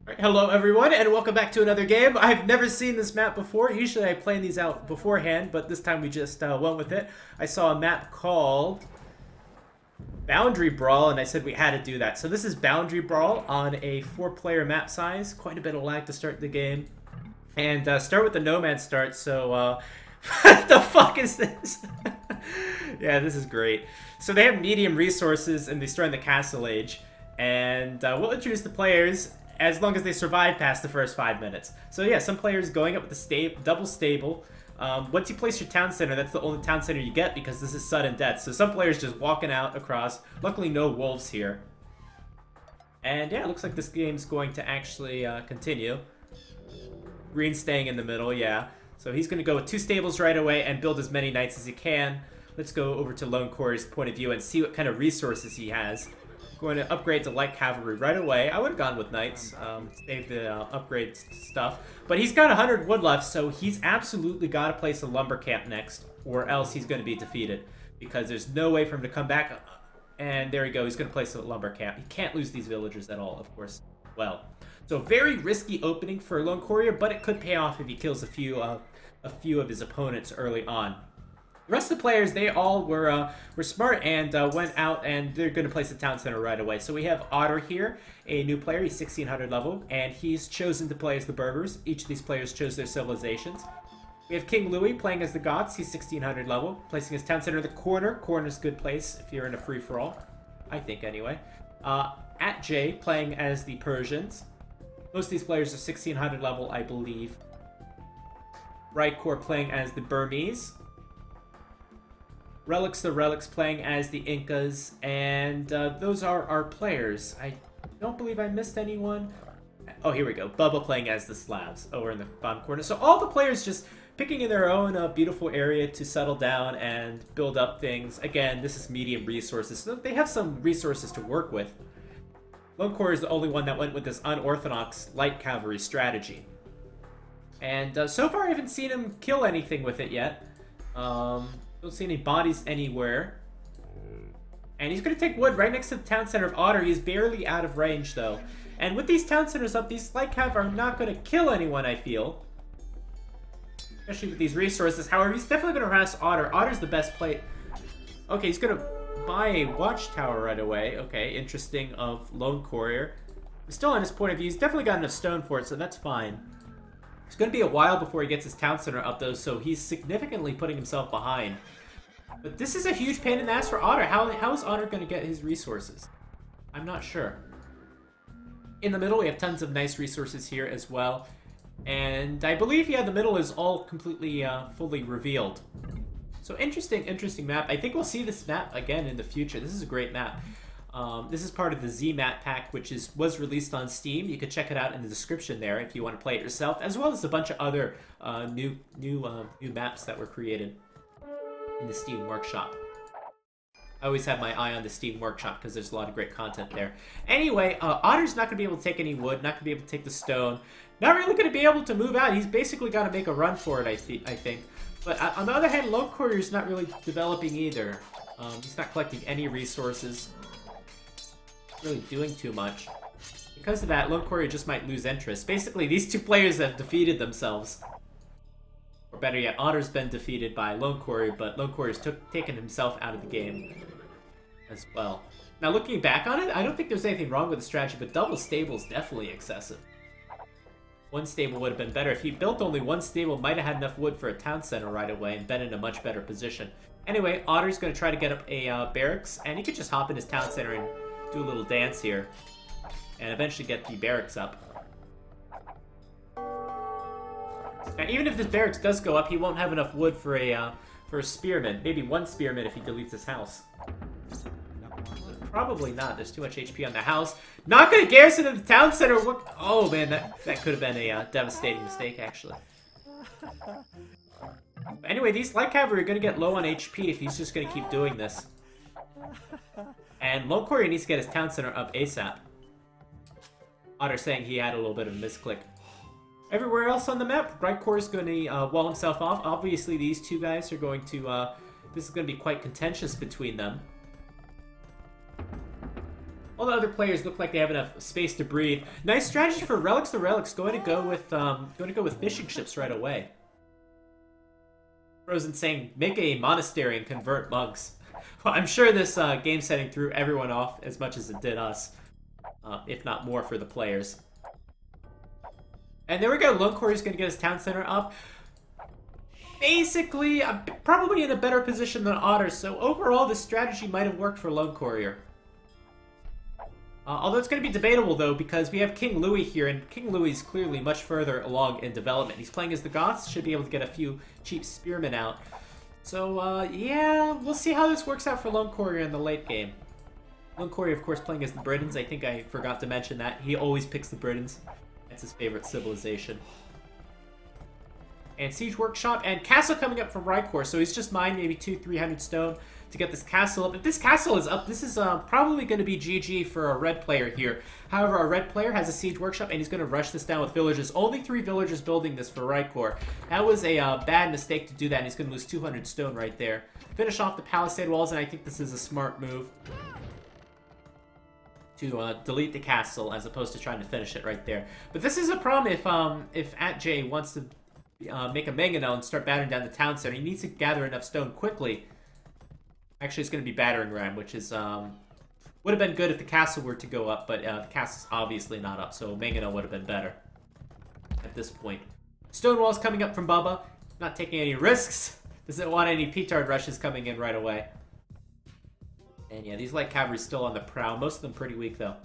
Right, hello everyone, and welcome back to another game. I've never seen this map before. Usually I plan these out beforehand, but this time we just went with it. I saw a map called Boundary Brawl, and I said we had to do that. So this is Boundary Brawl on a 4-player map size. Quite a bit of lag to start the game. And start with the Nomad start, so what the fuck is this? Yeah, this is great. So they have medium resources, and they start in the Castle Age. And we'll introduce the players as long as they survive past the first 5 minutes. So yeah, some players going up with the double stable. Once you place your town center, that's the only town center you get because this is sudden death. So some players just walking out across. Luckily no wolves here. And yeah, it looks like this game's going to actually continue. Green staying in the middle, yeah. So he's going to go with 2 stables right away and build as many knights as he can. Let's go over to Lone Quarry's point of view and see what kind of resources he has. Going to upgrade to light cavalry right away. I would have gone with knights, save the upgrade stuff. But he's got 100 wood left, so he's absolutely got to place a lumber camp next, or else he's going to be defeated. Because there's no way for him to come back. And there we go, he's going to place a lumber camp. He can't lose these villagers at all, of course. Well, so very risky opening for Lone Courier, but it could pay off if he kills a few of his opponents early on. The rest of the players, they all were smart and went out, and they're going to place the town center right away. So we have Otter here, a new player. He's 1600 level, and he's chosen to play as the Berbers. Each of these players chose their civilizations. We have King Louis playing as the Goths. He's 1600 level, placing his town center in the corner. Corner's a good place if you're in a free-for-all, I think anyway. At J playing as the Persians. Most of these players are 1600 level, I believe. Rykor playing as the Burmese. Relics the Relics playing as the Incas, and those are our players. I don't believe I missed anyone. Oh, here we go. Bubba playing as the Slavs over in the bottom corner. So all the players just picking in their own beautiful area to settle down and build up things. Again, this is medium resources, so they have some resources to work with. Lone Corps is the only one that went with this unorthodox light cavalry strategy. And so far I haven't seen him kill anything with it yet. Don't see any bodies anywhere. And he's going to take wood right next to the town center of Otter. He's barely out of range, though. And with these town centers up, these light cav are not going to kill anyone, I feel. Especially with these resources. However, he's definitely going to harass Otter. Otter's the best play. Okay, he's going to buy a watchtower right away. Okay, interesting of Lone Courier. Still on his point of view, he's definitely got enough stone for it, so that's fine. It's going to be a while before he gets his town center up, though, so he's significantly putting himself behind. But this is a huge pain in the ass for Otter. How is Otter going to get his resources? I'm not sure. In the middle, we have tons of nice resources here as well. And I believe, yeah, the middle is all completely, fully revealed. So interesting map. I think we'll see this map again in the future. This is a great map. This is part of the Z map pack, which was released on Steam. You can check it out in the description there if you want to play it yourself, as well as a bunch of other new maps that were created in the Steam Workshop. I always have my eye on the Steam Workshop because there's a lot of great content there. Anyway, Otter's not going to be able to take any wood, not going to be able to take the stone, not really going to be able to move out. He's basically got to make a run for it, I think. But on the other hand, Lone Courier's not really developing either. He's not collecting any resources. Really doing too much. Because of that, Lone Courier just might lose interest. Basically, these two players have defeated themselves. Or better yet, Otter's been defeated by Lone Courier, but Lone Courier's taken himself out of the game as well. Now, looking back on it, I don't think there's anything wrong with the strategy, but double stable is definitely excessive. One stable would have been better. If he built only one stable, might have had enough wood for a town center right away and been in a much better position. Anyway, Otter's going to try to get up a barracks, and he could just hop in his town center and do a little dance here, and eventually get the barracks up. Now, even if this barracks does go up, he won't have enough wood for a spearman. Maybe one spearman if he deletes his house. Probably not. There's too much HP on the house. Not going to garrison in the town center. What? Oh man, that could have been a devastating mistake, actually. Anyway, these light cavalry are going to get low on HP if he's just going to keep doing this. And Lone Courier needs to get his town center up ASAP. Otter saying he had a little bit of a misclick. Everywhere else on the map, Rykor is going to wall himself off. Obviously, these two guys are going to... this is going to be quite contentious between them. All the other players look like they have enough space to breathe. Nice strategy for Relics the Relics. Going to go with fishing ships right away. Frozen saying, make a monastery and convert mugs. Well, I'm sure this game setting threw everyone off as much as it did us. If not more for the players. And there we go. Lone Courier's going to get his town center up. Basically, I'm probably in a better position than Otter, so overall this strategy might have worked for Lone Courier. Although it's going to be debatable, though, because we have King Louis here, and King Louis is clearly much further along in development. He's playing as the Goths, should be able to get a few cheap spearmen out. So, yeah, we'll see how this works out for Lone Courier in the late game. Lone Courier, of course, playing as the Britons. I think I forgot to mention that. He always picks the Britons. That's his favorite civilization. And Siege Workshop, and Castle coming up from Rykor, so he's just mined maybe 200-300 stone to get this castle up. If this castle is up, this is probably going to be GG for a red player here. However, our red player has a Siege Workshop, and he's going to rush this down with villagers. Only 3 villagers building this for Rykor. That was a bad mistake to do that, and he's going to lose 200 stone right there. Finish off the palisade walls, and I think this is a smart move to delete the castle as opposed to trying to finish it right there. But this is a problem if AtJ wants to make a mangonel and start battering down the town center. He needs to gather enough stone quickly. Actually, it's going to be battering ram, which is would have been good if the castle were to go up, but the castle's obviously not up, so mangonel would have been better at this point. Stone walls coming up from Bubba, not taking any risks. Doesn't want any petard rushes coming in right away. And yeah, these light cavalry's still on the prowl. Most of them pretty weak, though.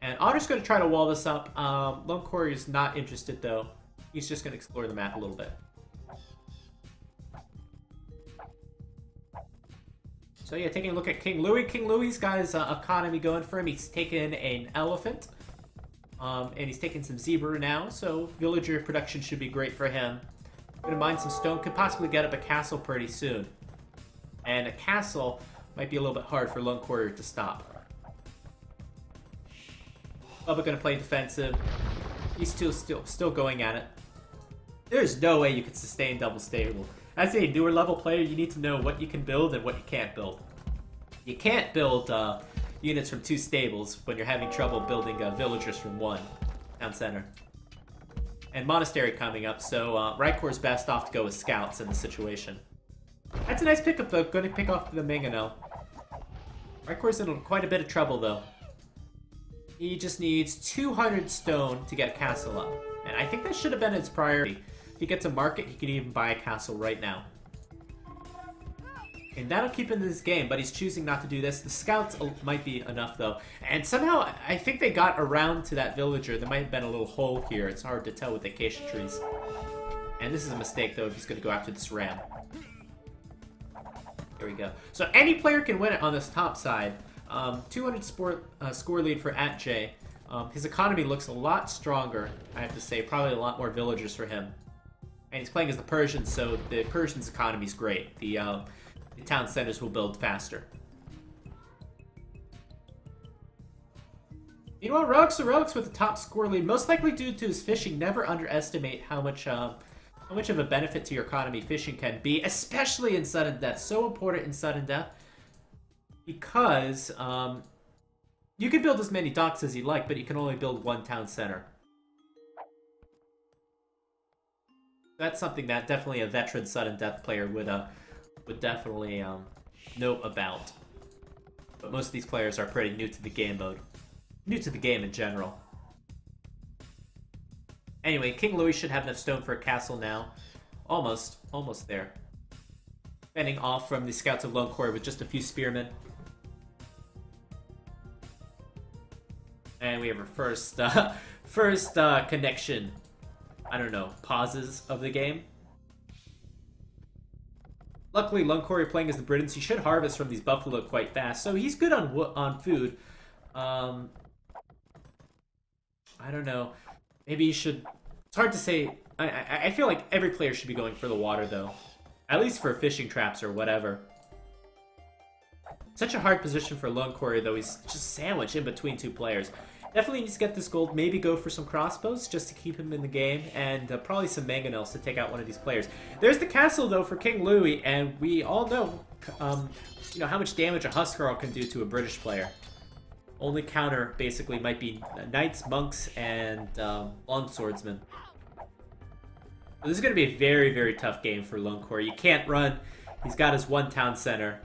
And Otter's going to try to wall this up. Lone Courier's not interested, though. He's just going to explore the map a little bit. So yeah, taking a look at King Louis. King Louis's got his economy going for him. He's taken an elephant. And he's taking some zebra now. So villager production should be great for him. Going to mine some stone. Could possibly get up a castle pretty soon. And a castle might be a little bit hard for Lone Courier to stop. Bubba going to play defensive. He's still going at it. There's no way you can sustain double stable. As a newer level player, you need to know what you can build and what you can't build. You can't build units from 2 stables when you're having trouble building villagers from 1 town center. And monastery coming up, so Rykor's best off to go with scouts in the situation. That's a nice pickup, though. Going to pick off the mangonel. Rykor's in quite a bit of trouble, though. He just needs 200 stone to get a castle up. And I think that should have been his priority. If he gets a market, he could even buy a castle right now. And that'll keep him in this game, but he's choosing not to do this. The scouts might be enough, though. And somehow, I think they got around to that villager. There might have been a little hole here. It's hard to tell with the acacia trees. And this is a mistake, though, if he's going to go after this ram. There we go. So any player can win it on this top side. 200 score lead for AtJ. His economy looks a lot stronger, I have to say. Probably a lot more villagers for him. And he's playing as the Persians, so the Persians' economy is great. The town centers will build faster. Meanwhile, Relics with the top score lead, most likely due to his fishing. Never underestimate how much of a benefit to your economy fishing can be, especially in sudden death. So important in sudden death because you can build as many docks as you like, but you can only build 1 town center. That's something that definitely a veteran sudden death player would definitely know about. But most of these players are pretty new to the game mode. New to the game in general. Anyway, King Louis should have enough stone for a castle now. Almost there. Fending off from the scouts of Lone Courier with just a few spearmen. And we have our first connection, I don't know, pauses of the game. Luckily, Lone Courier playing as the Britons, he should harvest from these buffalo quite fast, so he's good on food. I don't know. Maybe you should... It's hard to say. I feel like every player should be going for the water, though. At least for fishing traps or whatever. Such a hard position for Lone Courier, though. He's just sandwiched in between 2 players. Definitely needs to get this gold. Maybe go for some crossbows just to keep him in the game. And probably some mangonels to take out one of these players. There's the castle, though, for King Louis. And we all know, you know how much damage a Huskarl can do to a British player. Only counter, basically, might be knights, monks, and longswordsmen. So this is going to be a very, very tough game for Lone Core. You can't run. He's got his one town center.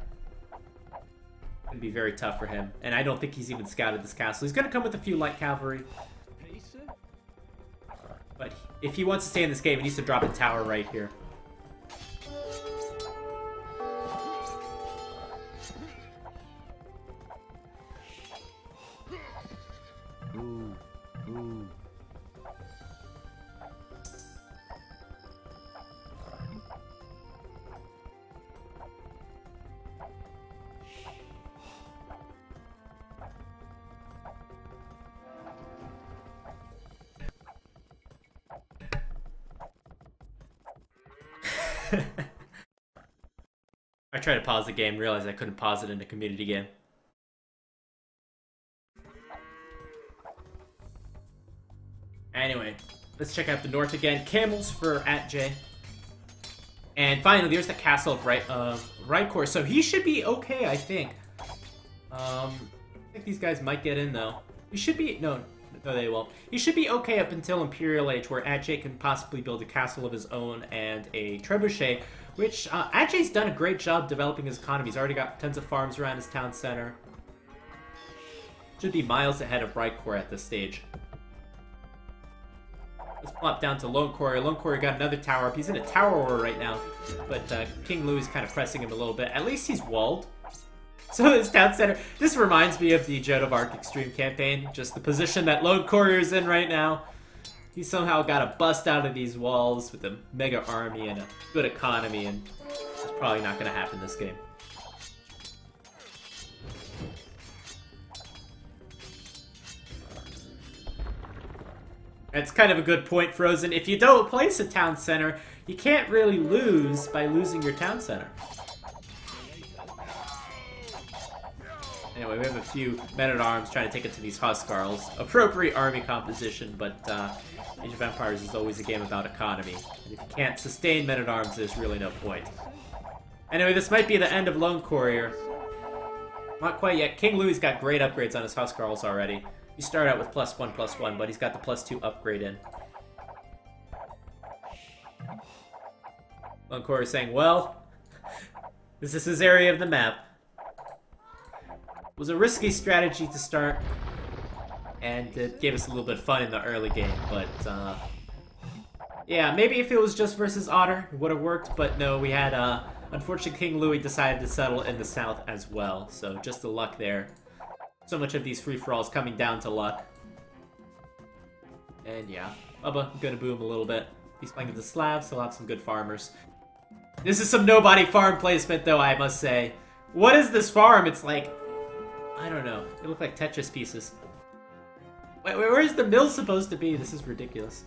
It's going to be very tough for him. And I don't think he's even scouted this castle. He's going to come with a few light cavalry. But if he wants to stay in this game, he needs to drop a tower right here. I tried to pause the game, realized I couldn't pause it in a community game. Anyway, let's check out the north again. Camels for @J. And finally, there's the castle of Rykor. So he should be okay, I think. I think these guys might get in, though. He should be... No, they won't. He should be okay up until Imperial Age, where @J can possibly build a castle of his own and a trebuchet, which @J's done a great job developing his economy. He's already got tons of farms around his town center. Should be miles ahead of Rykor at this stage. Let's plop down to Lone Core. Lone Core got another tower up. He's in a tower war right now, but King Louis is kind of pressing him a little bit. At least he's walled. So his town center... This reminds me of the Joan of Arc Extreme campaign. Just the position that Lone Courier's in right now. He somehow got to bust out of these walls with a mega army and a good economy, and it's probably not going to happen this game. That's kind of a good point, Frozen. If you don't place a town center, you can't really lose by losing your town center. Anyway, we have a few men-at-arms trying to take it to these Huskarls. Appropriate army composition, but Age of Empires is always a game about economy. And if you can't sustain men-at-arms, there's really no point. Anyway, this might be the end of Lone Courier. Not quite yet. King Louis got great upgrades on his Huskarls already. You start out with +1/+1, but he's got the +2 upgrade in. Lone Courier saying, well, this is his area of the map. It was a risky strategy to start, and it gave us a little bit of fun in the early game, but yeah, maybe if it was just versus Otter, it would have worked, but no, we had, unfortunately, King Louis decided to settle in the south as well, so just the luck there. So much of these free-for-alls coming down to luck. And yeah, Bubba gonna boom a little bit. He's playing with the Slavs, so he'll have some good farmers. This is some nobody farm placement, though, I must say. What is this farm? It's like... I don't know. They look like Tetris pieces. Wait, where's the mill supposed to be? This is ridiculous.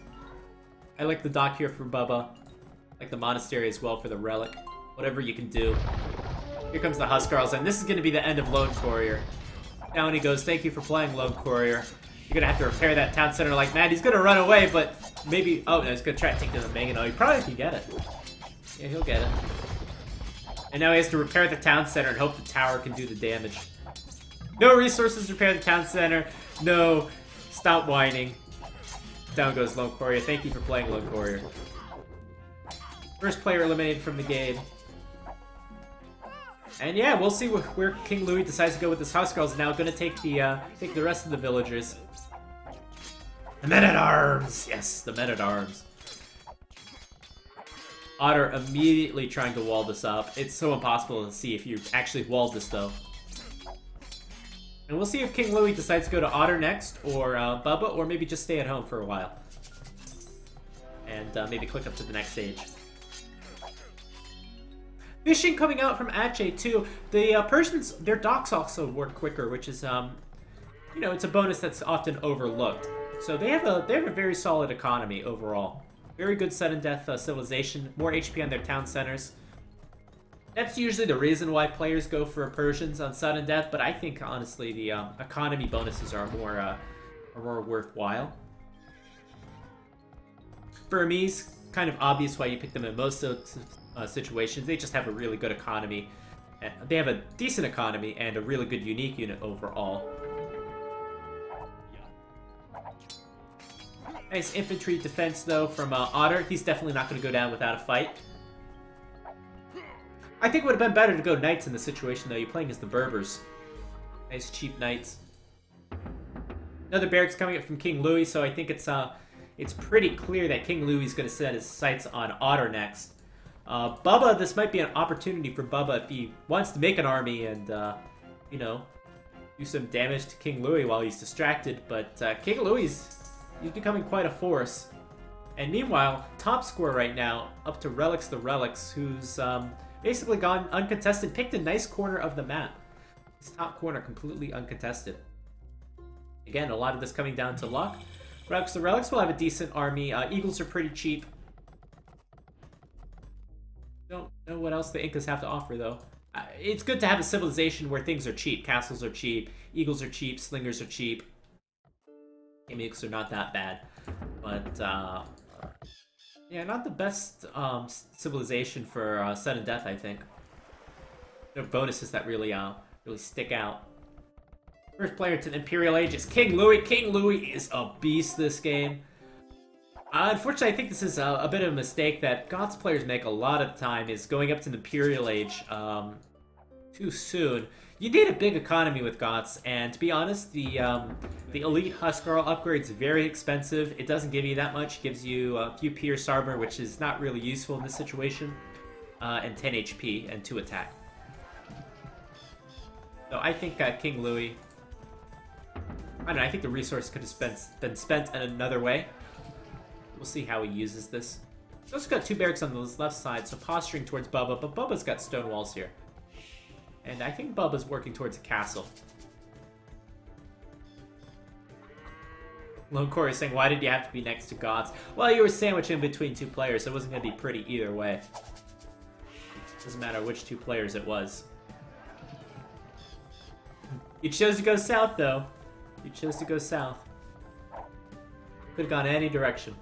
I like the dock here for Bubba. I like the monastery as well for the relic. Whatever you can do. Here comes the Huskarls, and this is going to be the end of Lone Courier. Down he goes. Thank you for playing, Lone Courier. You're going to have to repair that town center like mad. He's going to run away, but maybe... Oh, no, he's going to try to take down the Megan. Oh, he probably can get it. Yeah, he'll get it. And now he has to repair the town center and hope the tower can do the damage. No resources to repair the town center. No. Stop whining. Down goes Lone Courier. Thank you for playing, Lone Courier. First player eliminated from the game. And yeah, we'll see where King Louis decides to go with his Huskarls. Now going to take the rest of the villagers. The men-at-arms! Yes, the men-at-arms. Otter immediately trying to wall this up. It's so impossible to see if you actually walled this, though. And we'll see if King Louis decides to go to Otter next, or Bubba, or maybe just stay at home for a while. And maybe click up to the next stage. Fishing coming out from @J too. The Persians, their docks also work quicker, which is, you know, it's a bonus that's often overlooked. So they have a very solid economy overall. Very good sudden death civilization, more HP on their town centers. That's usually the reason why players go for Persians on sudden death, but I think honestly the economy bonuses are more worthwhile. Burmese, kind of obvious why you pick them in most situations. They just have a really good economy. They have a decent economy and a really good unique unit overall. Nice infantry defense, though, from Otter. He's definitely not going to go down without a fight. I think it would have been better to go Knights in this situation, though. You're playing as the Berbers. Nice, cheap Knights. Another barracks coming up from King Louis, so I think it's pretty clear that King Louis is going to set his sights on Otter next. Bubba, this might be an opportunity for Bubba if he wants to make an army and, you know, do some damage to King Louis while he's distracted. But King Louis, he's becoming quite a force. And meanwhile, top score right now, up to Relics the Relics, who's basically gone uncontested, picked a nice corner of the map. His top corner completely uncontested. Again, a lot of this coming down to luck. Relics the Relics will have a decent army. Eagles are pretty cheap. Don't know what else the Incas have to offer, though. It's good to have a civilization where things are cheap. Castles are cheap, eagles are cheap, slingers are cheap. Gimmicks are not that bad. But, yeah, not the best civilization for sudden death, I think. There are bonuses that really stick out. First player to the Imperial Age is King Louis. King Louis is a beast this game. Unfortunately, I think this is a bit of a mistake that Goths players make a lot of the time, is going up to the Imperial Age too soon. You need a big economy with Goths, and to be honest, the Elite Huscarl upgrade is very expensive. It doesn't give you that much. It gives you a few Pierce Armor, which is not really useful in this situation, and 10 HP and 2 attack. So I think King Louis... I don't know, I think the resource could have been spent in another way. We'll see how he uses this. He's also got 2 barracks on the left side, so posturing towards Bubba, but Bubba's got stone walls here. And I think Bubba's working towards a castle. Lone Core is saying, why did you have to be next to Goths? Well, you were sandwiched in between 2 players, so it wasn't going to be pretty either way. Doesn't matter which 2 players it was. You chose to go south, though. You chose to go south. Could have gone any direction.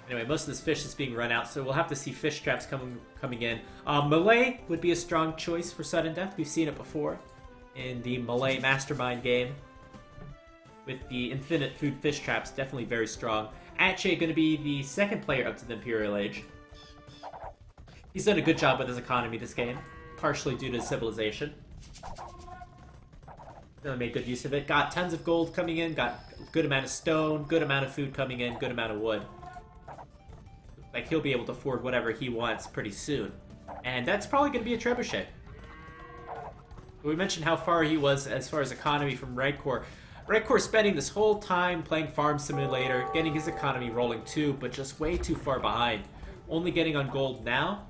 Anyway, most of this fish is being run out, so we'll have to see fish traps coming in. Malay would be a strong choice for sudden death. We've seen it before in the Malay Mastermind game. With the infinite food fish traps, definitely very strong. Aceh going to be the second player up to the Imperial Age. He's done a good job with his economy this game, partially due to civilization. Really made good use of it. Got tons of gold coming in, got a good amount of stone, good amount of food coming in, good amount of wood. Like, he'll be able to afford whatever he wants pretty soon. And that's probably going to be a trebuchet. We mentioned how far he was as far as economy from Redcore. Redcore spending this whole time playing Farm Simulator, getting his economy rolling too, but just way too far behind. Only getting on gold now.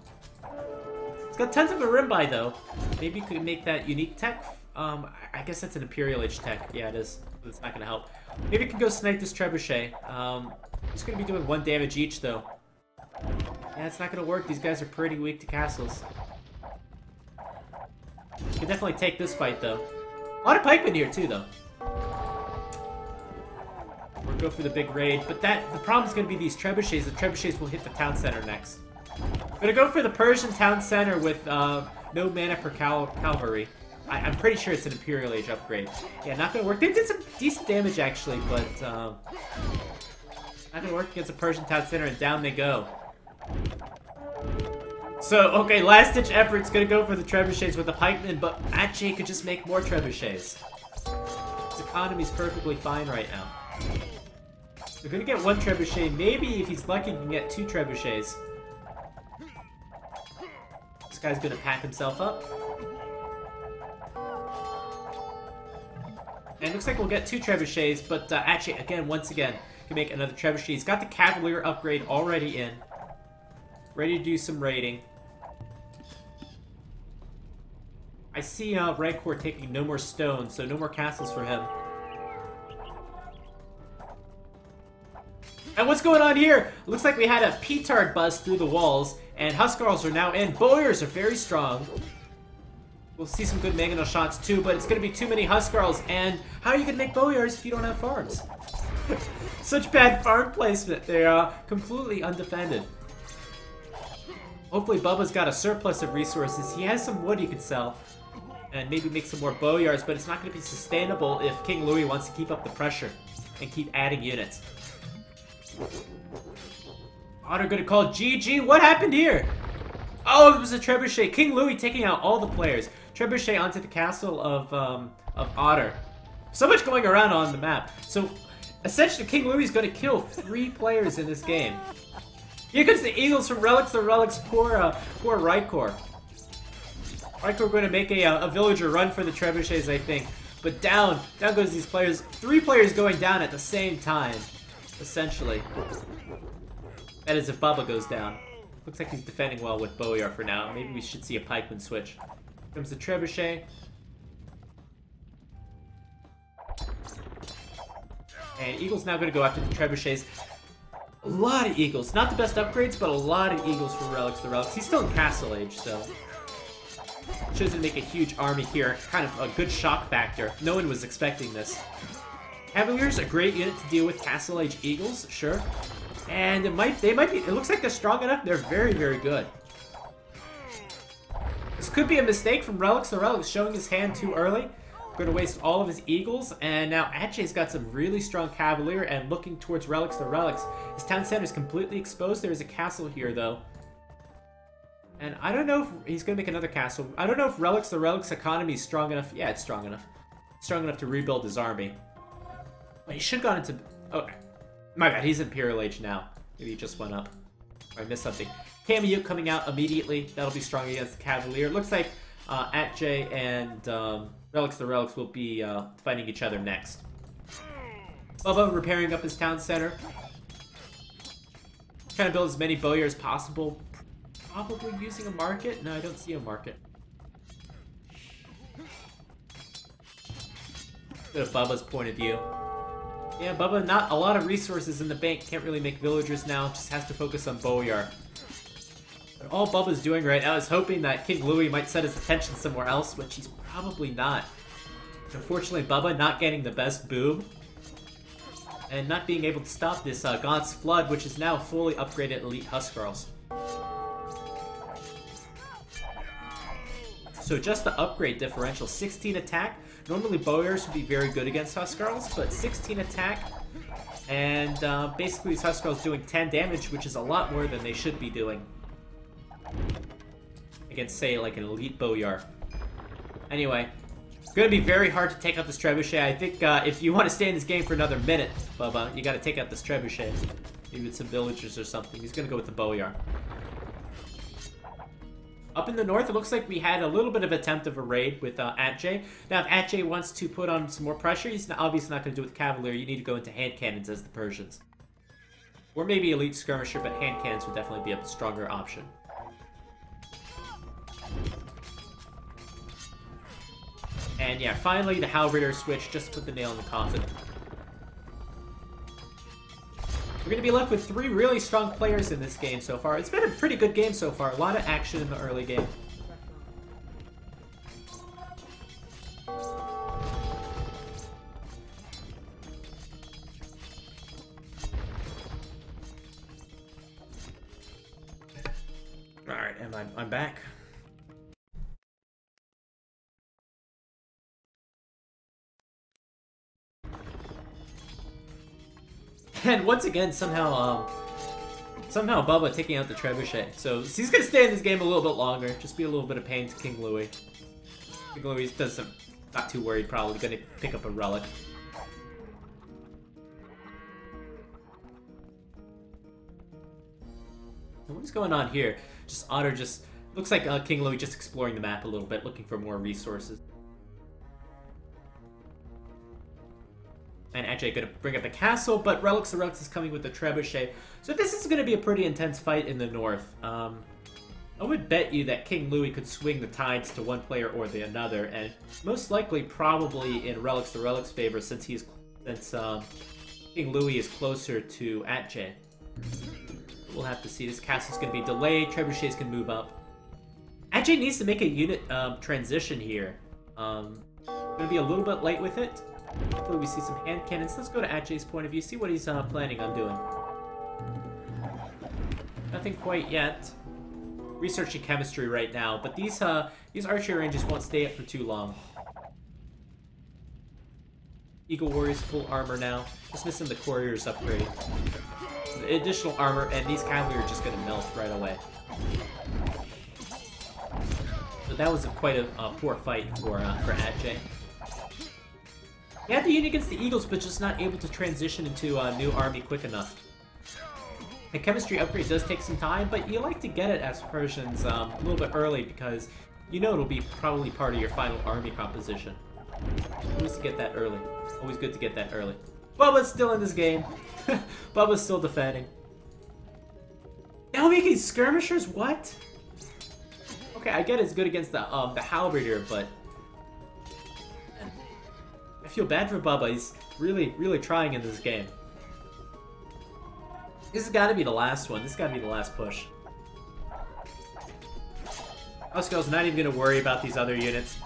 It's got tons of Marimbai, though. Maybe you could make that unique tech. I guess that's an Imperial Age tech. Yeah, it is. But it's not going to help. Maybe you can go snipe this trebuchet. It's going to be doing 1 damage each, though. Yeah, it's not going to work. These guys are pretty weak to castles. You can definitely take this fight, though. A lot of pikemen here, too, though. We'll go for the big raid. But the problem is going to be these trebuchets. The trebuchets will hit the town center next. I'm going to go for the Persian town center with no mana per cavalry. I'm pretty sure it's an Imperial Age upgrade. Yeah, not going to work. They did some decent damage, actually, but... not going to work against a Persian town center, and down they go. So, okay, last-ditch effort's going to go for the trebuchets with the pikemen, but Aceh could just make more trebuchets. His economy's perfectly fine right now. We're going to get 1 trebuchet. Maybe, if he's lucky, he can get 2 trebuchets. This guy's going to pack himself up. And it looks like we'll get 2 trebuchets, but Aceh, again, once again, can make another trebuchet. He's got the Cavalier upgrade already in. Ready to do some raiding. I see Rancor taking no more stone, so no more castles for him. And what's going on here? Looks like we had a petard bust through the walls, and Huscarls are now in. Bowyers are very strong. We'll see some good mangonel shots too, but it's going to be too many Huscarls, and how are you going to make Bowyers if you don't have farms? Such bad farm placement. They're completely undefended. Hopefully Bubba's got a surplus of resources. He has some wood he could sell. and maybe make some more boyars, but it's not going to be sustainable if King Louis wants to keep up the pressure and keep adding units. Otter going to call GG. What happened here? Oh, it was a trebuchet. King Louis taking out all the players. Trebuchet onto the castle of Otter. So much going around on the map. So, essentially, King Louis is going to kill 3 players in this game. Here comes the Eagles from Relics. The Relics, poor Rykor. Rykor going to make a villager run for the trebuchets, I think. But down goes these players. 3 players going down at the same time, essentially. That is if Bubba goes down. Looks like he's defending well with Boyar for now. Maybe we should see a pikeman switch. Here comes the trebuchet. And Eagle's now going to go after the trebuchets. A lot of Eagles. Not the best upgrades, but a lot of Eagles for Relics. The Relics. He's still in Castle Age, so... chosen to make a huge army here. Kind of a good shock factor. No one was expecting this. Cavaliers, a great unit to deal with Castle Age Eagles, sure. And they might be, it looks like they're strong enough. They're very, very good. This could be a mistake from Relics. The Relics showing his hand too early. Going to waste all of his Eagles. And now Atche's got some really strong Cavalier and looking towards Relics. The Relics. His town center is completely exposed. There is a castle here, though. And I don't know if he's going to make another castle. I don't know if Relics, the Relics economy is strong enough. Yeah, it's strong enough. Strong enough to rebuild his army. But he should have gone into... okay. My bad, he's Imperial Age now. Maybe he just went up. Or I missed something. Cameo coming out immediately. That'll be strong against the Cavalier. Looks like Atche and Relics the Relics will be fighting each other next. Bubba repairing up his town center. Trying to build as many Boyar as possible. Probably using a market? No, I don't see a market. Bit of Bubba's point of view. Yeah, Bubba, not a lot of resources in the bank. Can't really make villagers now. Just has to focus on Boyar. But all Bubba's doing right now is hoping that King Louis might set his attention somewhere else, which he's probably not. Unfortunately, Bubba not getting the best boom. And not being able to stop this Gaunt's Flood, which is now fully upgraded Elite Huskarls. So just the upgrade differential, 16 attack. Normally Boyars would be very good against Huskarls, but 16 attack. And basically these Huskarls doing 10 damage, which is a lot more than they should be doing. Against, say, like an Elite Boyar. Anyway, it's going to be very hard to take out this Trebuchet. I think if you want to stay in this game for another minute, Bubba, you got to take out this Trebuchet. Maybe with some villagers or something. He's going to go with the Boyar. Up in the north, it looks like we had a little bit of attempt of a raid with Atche. Now, if Atche wants to put on some more pressure, he's obviously not going to do it with Cavalier. You need to go into hand cannons as the Persians. Or maybe Elite Skirmisher, but hand cannons would definitely be a stronger option. And yeah, finally the Halberdier switch just to put the nail in the coffin. We're going to be left with 3 really strong players in this game so far. It's been a pretty good game so far. A lot of action in the early game. Alright, and I'm back. And once again, somehow Bubba taking out the Trebuchet. So he's gonna stay in this game a little bit longer. Just be a little bit of pain to King Louis. King Louis doesn't, not too worried. Probably gonna pick up a relic. And what's going on here? Just Otter just looks like King Louis just exploring the map a little bit, looking for more resources. And actually going to bring up the castle, but Relics the Relics is coming with the Trebuchet. So this is going to be a pretty intense fight in the north. I would bet you that King Louis could swing the tides to one player or the another, and most likely probably in Relics the Relics' favor since King Louis is closer to Atche. We'll have to see. This castle's going to be delayed. Trebuchets can move up. Atche needs to make a unit transition here. Going to be a little bit late with it. Hopefully we see some hand cannons. Let's go to Atche's point of view, see what he's planning on doing. Nothing quite yet. researching chemistry right now, but these archery ranges won't stay up for too long. Eagle Warrior's full armor now. Just missing the Courier's upgrade. The additional armor, and these cavalry are just gonna melt right away. So that was quite a poor fight for Ajay. He had the unit against the Eagles, but just not able to transition into a new army quick enough. The chemistry upgrade does take some time, but you like to get it as Persians a little bit early because you know it'll be probably part of your final army composition. Always to get that early. Always good to get that early. Bubba's still in this game. Bubba's still defending. Now making skirmishers? What? Okay, I get it's good against the halberdier, but I feel bad for Bubba. He's really trying in this game. This has got to be the last one. This has got to be the last push. Oscar's not even going to worry about these other units.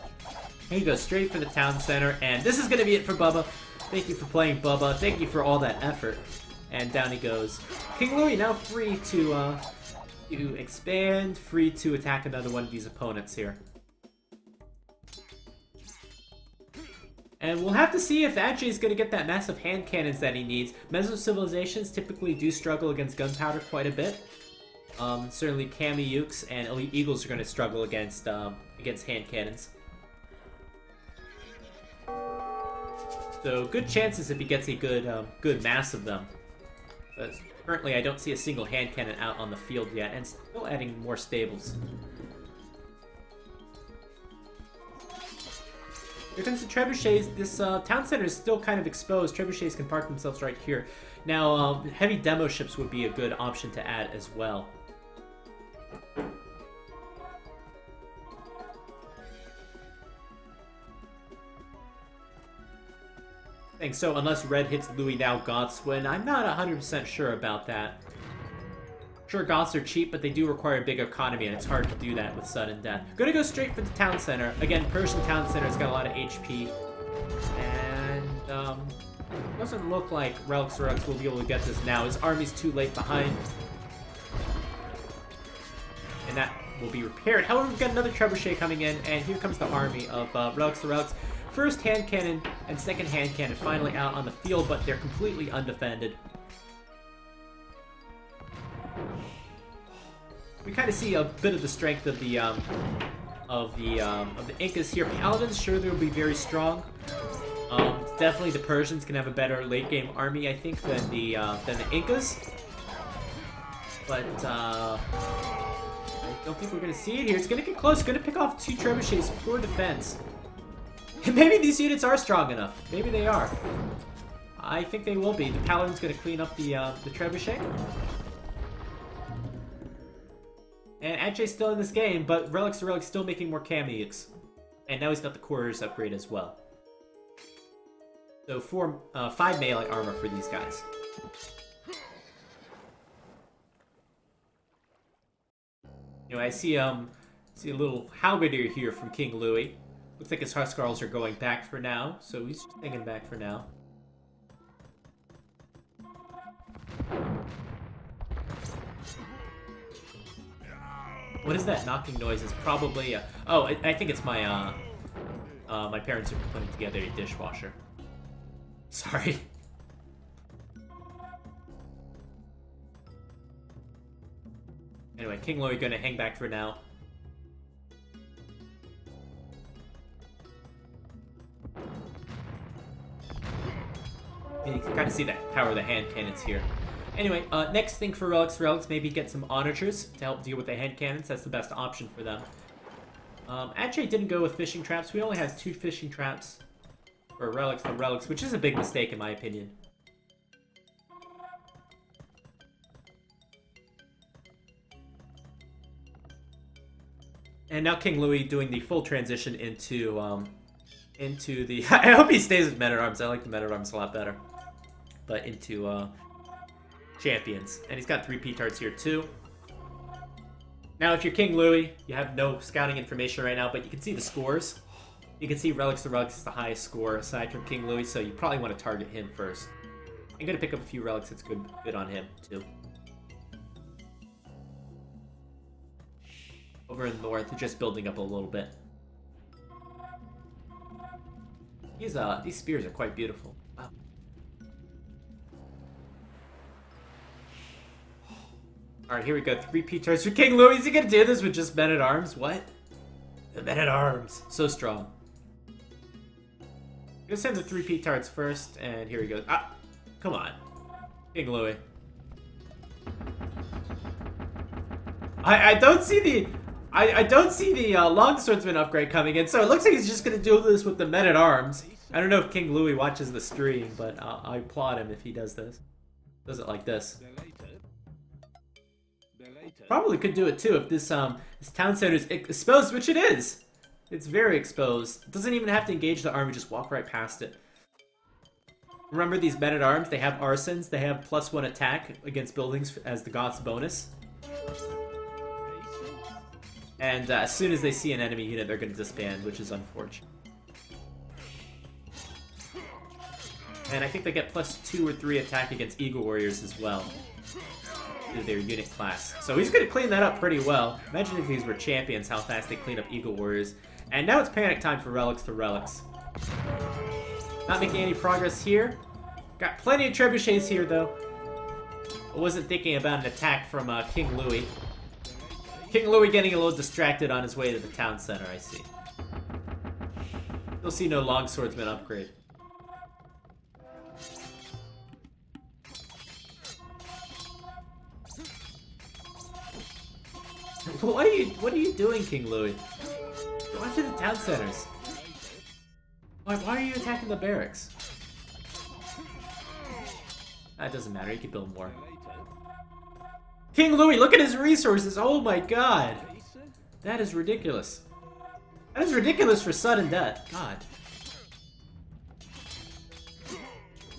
He goes straight for the town center, and this is going to be it for Bubba. Thank you for playing, Bubba. Thank you for all that effort. And down he goes. King Louis now free to expand, free to attack another one of these opponents here. And we'll have to see if Ajay is going to get that massive hand cannons that he needs. Meso-civilizations typically do struggle against gunpowder quite a bit. Certainly Kamiyuks and Elite Eagles are going to struggle against hand cannons. So good chances if he gets a good mass of them. But currently I don't see a single hand cannon out on the field yet, and still adding more stables. Here comes the trebuchets. This town center is still kind of exposed. Trebuchets can park themselves right here. Now, heavy demo ships would be a good option to add as well. Thanks. So, unless red hits Louis, now Goths win. I'm not 100% sure about that. Sure, Goths are cheap, but they do require a big economy, and it's hard to do that with sudden death. Gonna go straight for the town center. Again, Persian town center's got a lot of HP. And, doesn't look like Relics will be able to get this now. His army's too late behind. And that will be repaired. However, we've got another trebuchet coming in, and here comes the army of Relics. First hand cannon and second hand cannon finally out on the field, but they're completely undefended. We kind of see a bit of the strength of the Incas here. Paladins, sure, they'll be very strong. Definitely the Persians can have a better late game army, I think, than the Incas. But I don't think we're gonna see it here. It's gonna get close. It's gonna pick off two trebuchets. Poor defense. Maybe these units are strong enough. Maybe they are. I think they will be. The Paladin's gonna clean up the trebuchet. And Ajay's still in this game, but Relic's still making more Kamiyuks. And now he's got the Courier's upgrade as well. So 5 melee armor for these guys. You know, I see a little halberdier here from King Louis. Looks like his Huskarls are going back for now, so he's just hanging back for now. What is that knocking noise? It's probably oh, I think it's my my parents are putting together a dishwasher. Sorry. Anyway, King Louis gonna hang back for now. And you can kind of see that power of the hand cannons here. Anyway, next thing for Relics, maybe get some onagers to help deal with the hand cannons. That's the best option for them. Ajay didn't go with fishing traps. We only have 2 fishing traps for Relics, which is a big mistake in my opinion. And now King Louis doing the full transition into the... I hope he stays with Men-at-Arms. I like the Men-at-Arms a lot better. But into champions. And he's got 3 P-Tards here too. Now if you're King Louis, you have no scouting information right now, but you can see the scores. You can see Relics is the highest score aside from King Louis, so you probably want to target him first. I'm going to pick up a few Relics that's good on him too. over in the north, just building up a little bit. These spears are quite beautiful. Wow. Alright, here we go. 3P turns for King Louis. Is he gonna do this with just men-at-arms? What? The men-at-arms. So strong. I'm gonna send the 3P tarts first, and here he goes. Ah! Come on. King Louis. I don't see the... I don't see the Longswordsman upgrade coming in, so it looks like he's just gonna do this with the men-at-arms. I don't know if King Louis watches the stream, but I applaud him if he does this. Does it like this. Probably could do it too if this town center is exposed, which it is. It's very exposed. Doesn't even have to engage the army, just walk right past it. Remember these men-at-arms? They have arsons. They have +1 attack against buildings as the Goth's bonus. And as soon as they see an enemy unit, they're going to disband, which is unfortunate. And I think they get +2 or 3 attack against Eagle Warriors as well. Due to their unit class. So he's going to clean that up pretty well. Imagine if these were champions, how fast they clean up Eagle Warriors. And now it's panic time for Relics to Relics. Not making any progress here. Got plenty of trebuchets here, though. I wasn't thinking about an attack from King Louis. King Louis getting a little distracted on his way to the town center, I see. You'll see no Longswordsman upgrade. What are you doing, King Louis? Go after the town centers. Why are you attacking the barracks? That doesn't matter, he can build more. King Louis, look at his resources! Oh my god! That is ridiculous. That is ridiculous for sudden death. God.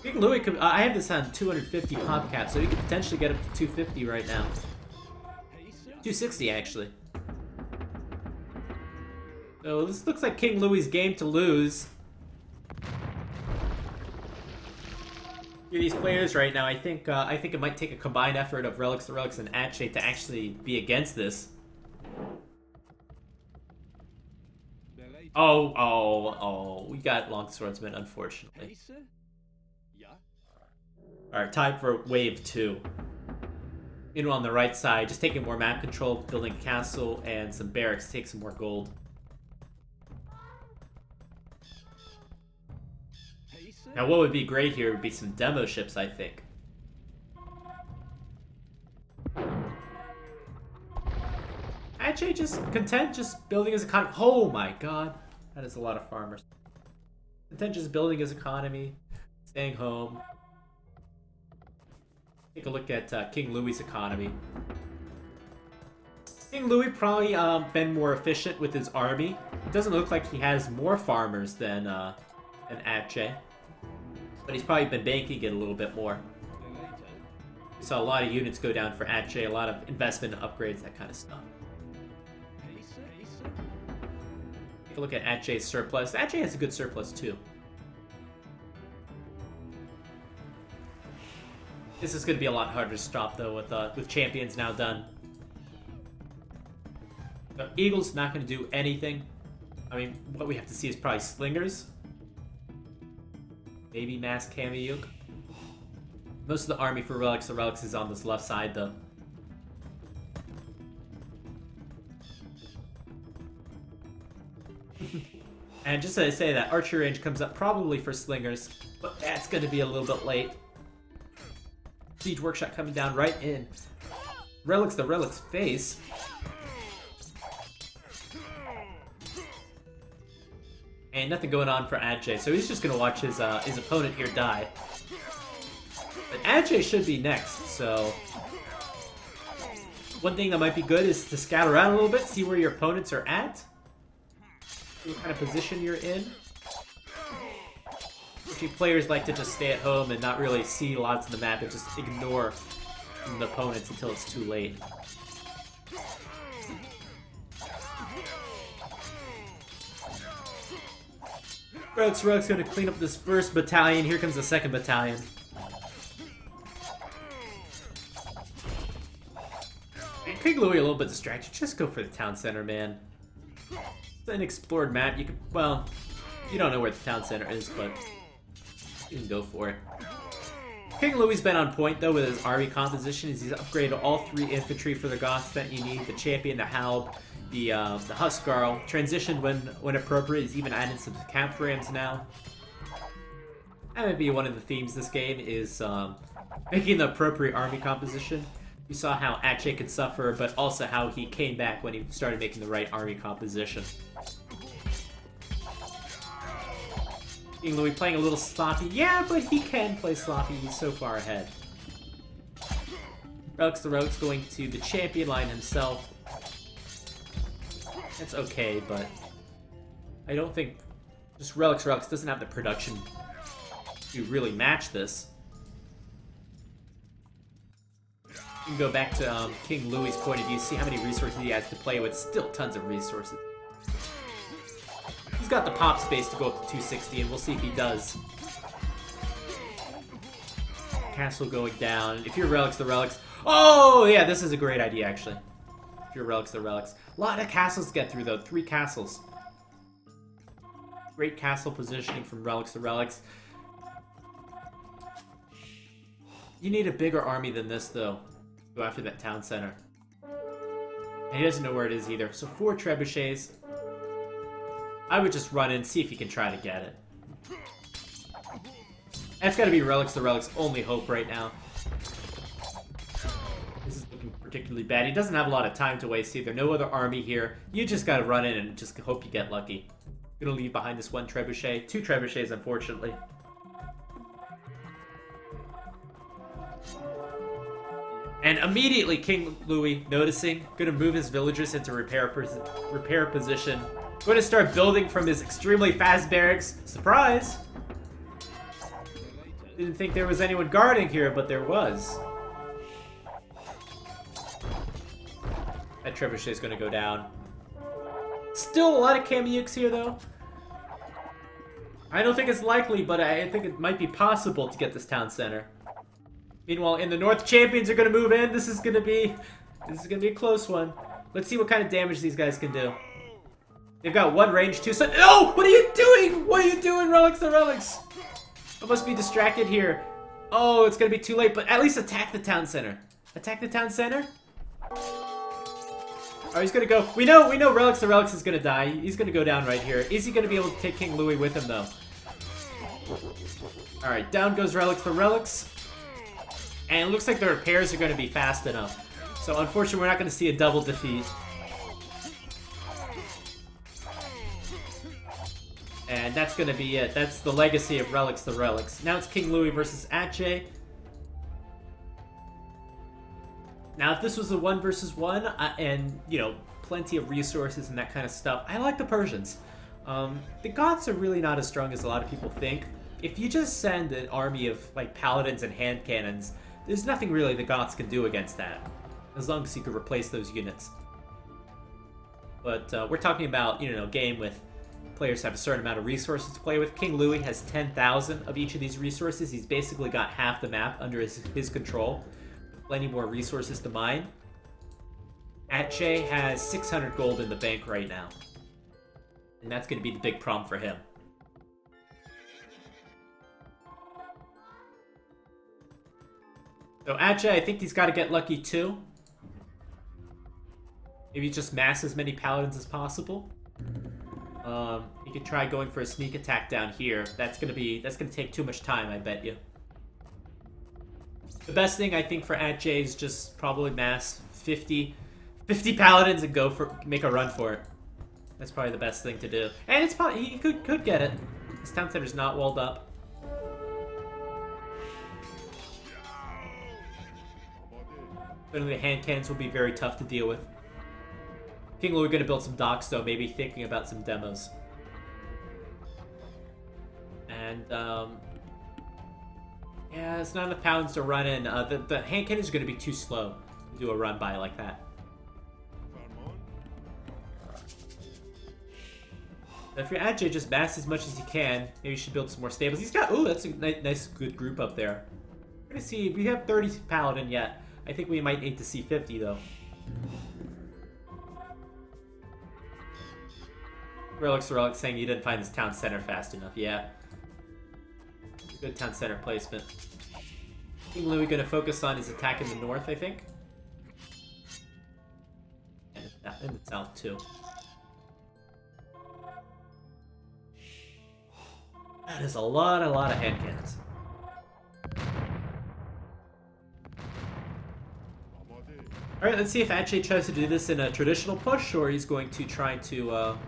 King Louis could... I have this on 250 pop cap, so he could potentially get up to 250 right now. 260, actually. So this looks like King Louis' game to lose. These players right now, I think it might take a combined effort of Relics to Relics and Ache to actually be against this. Oh, we got Longswordsman, unfortunately. Alright, time for wave 2. Meanwhile, on the right side, just taking more map control, building a castle and some barracks to take some more gold. Now, what would be great here would be some demo ships, I think. Ache just content just building his economy. Oh my god. That is a lot of farmers. Content just building his economy, staying home. Take a look at King Louis' economy. King Louis probably been more efficient with his army. It doesn't look like he has more farmers than Ache. But he's probably been banking it a little bit more. We saw a lot of units go down for Ache, a lot of investment upgrades, that kind of stuff. Take a look at Ache's surplus. Ache has a good surplus too. This is going to be a lot harder to stop though with champions now done. So Eagle's not going to do anything. I mean, what we have to see is probably slingers. Maybe mass Kamiyuk. Most of the army for Relics is on this left side though. And just as I say that, archery range comes up probably for slingers, but that's going to be a little bit late. Siege Workshop coming down right in. The Relic's face. And nothing going on for Ache, so he's just going to watch his opponent here die. But Ache should be next, so... One thing that might be good is to scout around a little bit, see where your opponents are at. See what kind of position you're in. Usually players like to just stay at home and not really see lots of the map and just ignore the opponents until it's too late. Rogue's gonna clean up this first battalion. Here comes the second battalion. And King Louis a little bit distracted. Just go for the town center, man. It's an explored map. You could, well, you don't know where the town center is, but you can go for it. King Louis been on point though with his army composition. He's upgraded all 3 infantry for the Goths that you need: the champion, the Halb, the Huskarl. Transitioned when appropriate. He's even added some camp rams now. That might be one of the themes this game is making the appropriate army composition. You saw how Atche could suffer, but also how he came back when he started making the right army composition. King Louis playing a little sloppy. Yeah, but he can play sloppy. He's so far ahead. Relics the Rogue's going to the champion line himself. That's okay, but I don't think just Relics doesn't have the production to really match this. You can go back to King Louis' point of view, see how many resources he has to play with. Still tons of resources. He's got the pop space to go up to 260, and we'll see if he does. Castle going down. If you're Relics the Relics... Oh, yeah, this is a great idea, actually. If you're Relics the Relics. A lot of castles to get through, though. 3 castles. Great castle positioning from Relics the Relics. You need a bigger army than this, though. Go after that town center. And he doesn't know where it is either. So 4 trebuchets. I would just run in, see if you can try to get it. That's gotta be Relics the Relics' only hope right now. This is looking particularly bad. He doesn't have a lot of time to waste either. No other army here. You just gotta run in and just hope you get lucky. Gonna leave behind this 1 trebuchet. 2 trebuchets, unfortunately. And immediately King Louis, noticing, gonna move his villagers into repair position. Gonna start building from his extremely fast barracks. Surprise! Didn't think there was anyone guarding here, but there was. That trebuchet is gonna go down. Still a lot of Kamyuks here, though. I don't think it's likely, but I think it might be possible to get this town center. Meanwhile, in the north, champions are gonna move in. This is gonna be a close one. Let's see what kind of damage these guys can do. They've got 1 range, 2 sun. No! What are you doing? What are you doing, Relics the Relics? I must be distracted here. Oh, it's gonna be too late, but at least attack the town center. Attack the town center? Oh, he's gonna go. We know Relics the Relics is gonna die. He's gonna go down right here. Is he gonna be able to take King Louis with him, though? Alright, down goes Relics the Relics. And it looks like the repairs are gonna be fast enough. So unfortunately, we're not gonna see a double defeat. And that's gonna be it. That's the legacy of Relics the Relics. Now it's King Louis versus Atche. Now, if this was a 1 versus 1, and, you know, plenty of resources and that kind of stuff, I like the Persians. The Goths are really not as strong as a lot of people think. If you just send an army of, like, paladins and hand cannons, there's nothing really the Goths can do against that. As long as you can replace those units. But we're talking about, you know, a game with players have a certain amount of resources to play with. King Louis has 10,000 of each of these resources. He's basically got half the map under his control. Plenty more resources to mine. Atche has 600 gold in the bank right now. And that's going to be the big problem for him. So Atche, I think he's got to get lucky too. Maybe just mass as many paladins as possible. He could try going for a sneak attack down here. That's gonna take too much time, I bet you. The best thing I think for Atche is just probably mass 50 paladins and make a run for it. That's probably the best thing to do. And it's probably he could get it. This town center's not walled up. Certainly the hand cannons will be very tough to deal with. King Louis gonna build some docks though, maybe thinking about some demos. And yeah, it's not enough pounds to run in. The hand cannon is gonna be too slow to do a run by like that. But if you're Atche, just mass as much as you can. Maybe you should build some more stables. He's got, ooh, that's a nice good group up there. We're gonna see, we have 30 paladin yet. I think we might need to see 50 though. Relic saying you didn't find this town center fast enough. Yeah. Good town center placement. King Louis gonna focus on his attack in the north, I think. And in the south, too. That is a lot of hand cannons. Alright, let's see if Ache tries to do this in a traditional push, or he's going to try to, you know,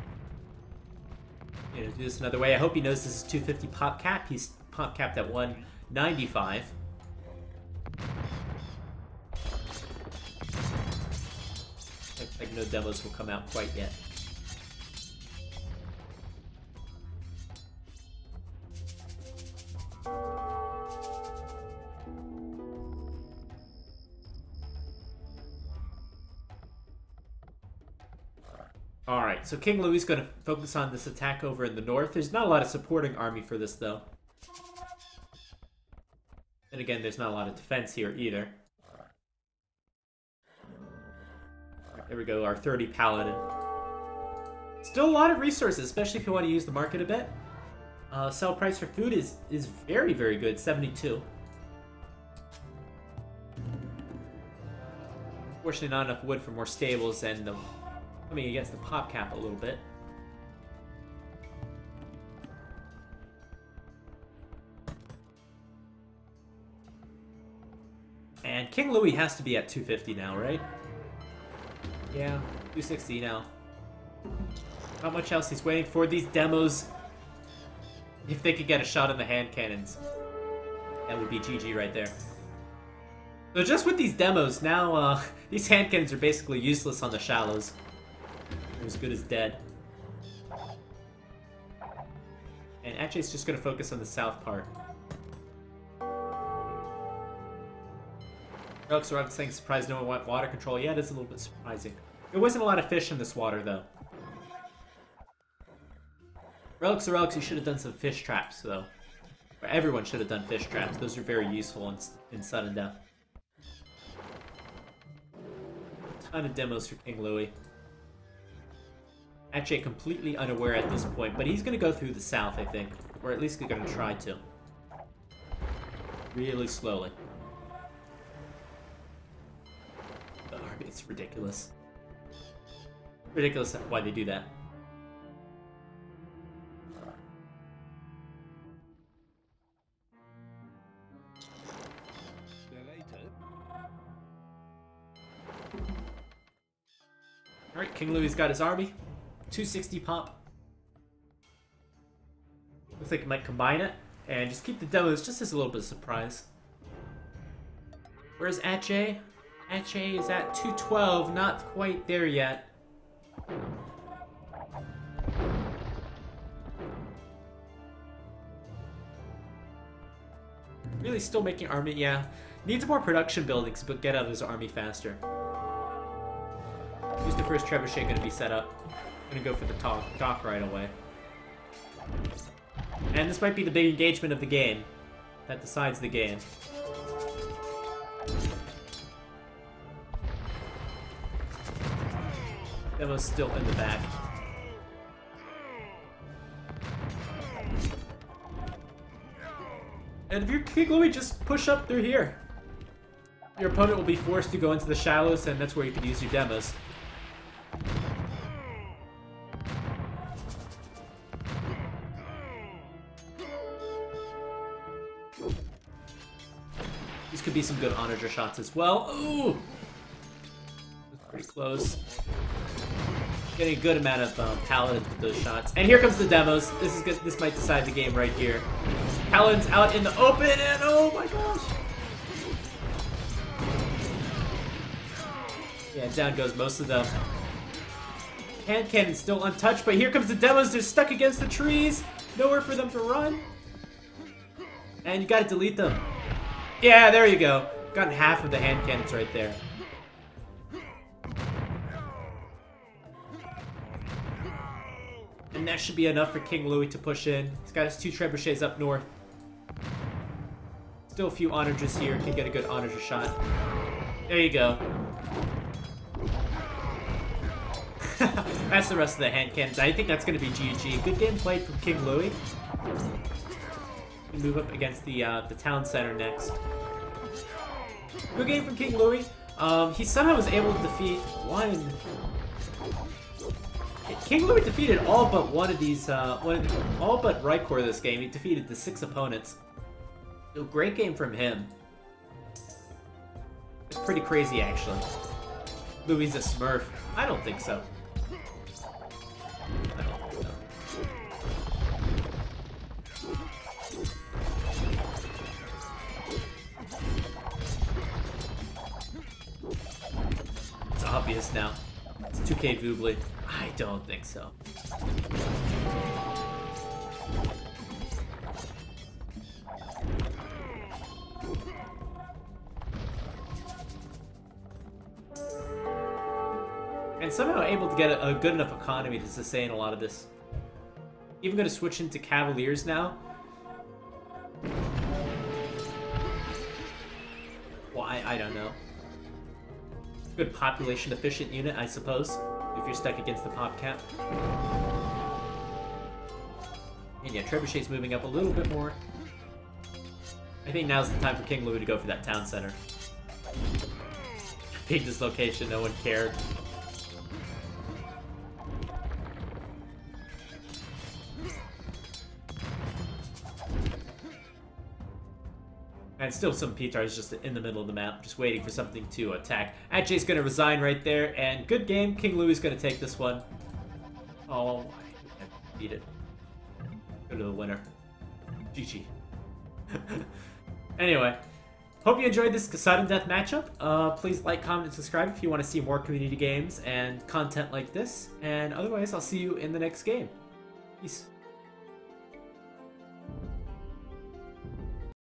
do this another way. I hope he knows this is 250 pop cap. He's pop capped at 195. Looks like no demos will come out quite yet. Alright, so King Louis is going to focus on this attack over in the north. There's not a lot of supporting army for this, though. And again, there's not a lot of defense here, either. There we go, our 30 Paladin. Still a lot of resources, especially if you want to use the market a bit. Sell price for food is very, very good, 72. Unfortunately, not enough wood for more stables, and coming against the pop cap a little bit. And King Louis has to be at 250 now, right? Yeah, 260 now. Not much else he's waiting for. These demos, if they could get a shot on the hand cannons, that would be GG right there. So just with these demos, now these hand cannons are basically useless on the shallows. They're as good as dead. And Ache's just going to focus on the south part. Relic saying surprised no one went water control. Yeah, it is a little bit surprising. There wasn't a lot of fish in this water, though. Relics, you should have done some fish traps, though. Or everyone should have done fish traps. Those are very useful in sudden death. A ton of demos for King Louis. Ache completely unaware at this point, but he's going to go through the south, I think. Or at least he's going to try to. Really slowly. It's ridiculous. Ridiculous why they do that. Alright, King Louis got his army. 260 pop. Looks like he might combine it. And just keep the demos just as a little bit of surprise. Where's Ache? Ache is at 212, not quite there yet. Really still making army, yeah. Needs more production buildings, but get out his army faster. Who's the first trebuchet going to be set up? I'm going to go for the dock right away. And this might be the big engagement of the game. That decides the game. Demo's still in the back. And if you're King Louis, just push up through here. Your opponent will be forced to go into the shallows, and that's where you can use your demos. These could be some good onager shots as well. Ooh! That's pretty close. Getting a good amount of paladins with those shots. And here comes the demos. This is good. This might decide the game right here. Paladins out in the open, and oh my gosh! Yeah, down goes most of them. Hand cannon still untouched, but here comes the demos. They're stuck against the trees. Nowhere for them to run. And you gotta delete them. Yeah, there you go. Gotten half of the hand cannons right there. And that should be enough for King Louis to push in. He's got his 2 trebuchets up north. Still a few onagers here. Can get a good onager shot. There you go. That's the rest of the hand cannons. I think that's going to be GG. Good game played from King Louis. We move up against the town center next. Good game from King Louis. He somehow was able to defeat one. King Louis defeated all but one of these. All but Rykor this game. He defeated the 6 opponents. So great game from him. It's pretty crazy, actually. Louis is a Smurf. I don't think so. I don't think so. It's obvious now. It's 2K Voobly. I don't think so. And somehow able to get a good enough economy to sustain a lot of this. Even going to switch into Cavaliers now. Why? I don't know. Good population efficient unit, I suppose, if you're stuck against the pop cap. And yeah, Trebuchet's moving up a little bit more. I think now's the time for King Louis to go for that town center. Big dislocation, no one cared. And still some P-Tars just in the middle of the map, just waiting for something to attack. Ajay's going to resign right there, and good game. King Louis is going to take this one. Oh, I beat it. Go to the winner. GG. Anyway, hope you enjoyed this sudden death matchup. Please like, comment, and subscribe if you want to see more community games and content like this. And otherwise, I'll see you in the next game. Peace.